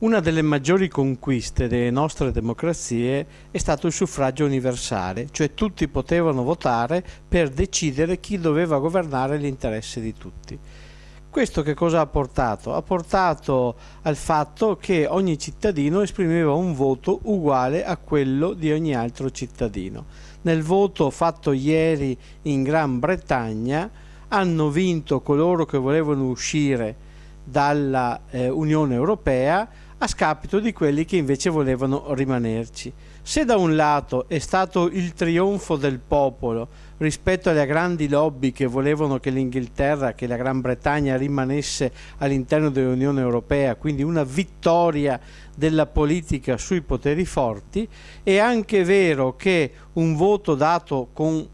Una delle maggiori conquiste delle nostre democrazie è stato il suffragio universale, cioè tutti potevano votare per decidere chi doveva governare l'interesse di tutti. Questo che cosa ha portato? Ha portato al fatto che ogni cittadino esprimeva un voto uguale a quello di ogni altro cittadino. Nel voto fatto ieri in Gran Bretagna hanno vinto coloro che volevano uscire dalla Unione Europea a scapito di quelli che invece volevano rimanerci. Se da un lato è stato il trionfo del popolo rispetto alle grandi lobby che volevano che l'Inghilterra, che la Gran Bretagna rimanesse all'interno dell'Unione Europea, quindi una vittoria della politica sui poteri forti, è anche vero che un voto dato con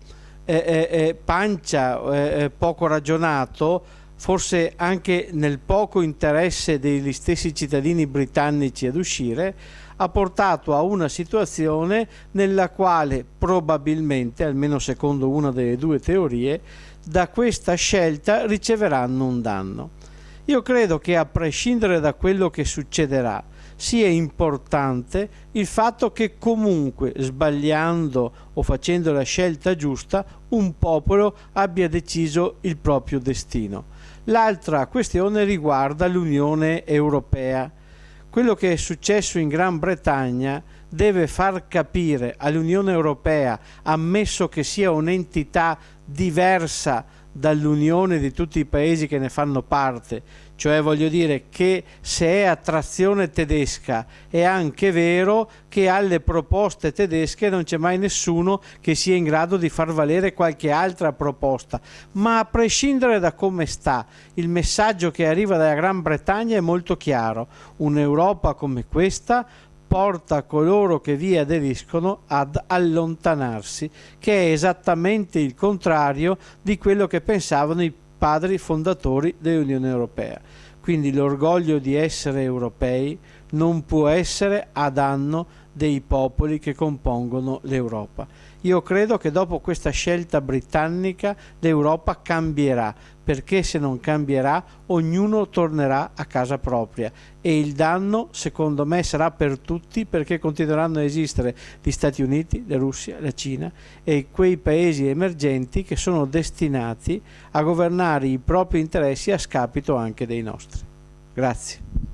pancia, poco ragionato, forse anche nel poco interesse degli stessi cittadini britannici ad uscire, ha portato a una situazione nella quale probabilmente, almeno secondo una delle due teorie, da questa scelta riceveranno un danno. Io credo che a prescindere da quello che succederà, sia importante il fatto che comunque, sbagliando o facendo la scelta giusta, un popolo abbia deciso il proprio destino. L'altra questione riguarda l'Unione Europea. Quello che è successo in Gran Bretagna deve far capire all'Unione Europea, ammesso che sia un'entità diversa dall'Unione di tutti i paesi che ne fanno parte, cioè voglio dire che se è a trazione tedesca è anche vero che alle proposte tedesche non c'è mai nessuno che sia in grado di far valere qualche altra proposta, ma a prescindere da come sta, il messaggio che arriva dalla Gran Bretagna è molto chiaro: un'Europa come questa porta coloro che vi aderiscono ad allontanarsi, che è esattamente il contrario di quello che pensavano i padri fondatori dell'Unione Europea. Quindi l'orgoglio di essere europei non può essere a danno dei popoli che compongono l'Europa. Io credo che dopo questa scelta britannica l'Europa cambierà, perché se non cambierà ognuno tornerà a casa propria e il danno secondo me sarà per tutti, perché continueranno a esistere gli Stati Uniti, la Russia, la Cina e quei paesi emergenti che sono destinati a governare i propri interessi a scapito anche dei nostri. Grazie.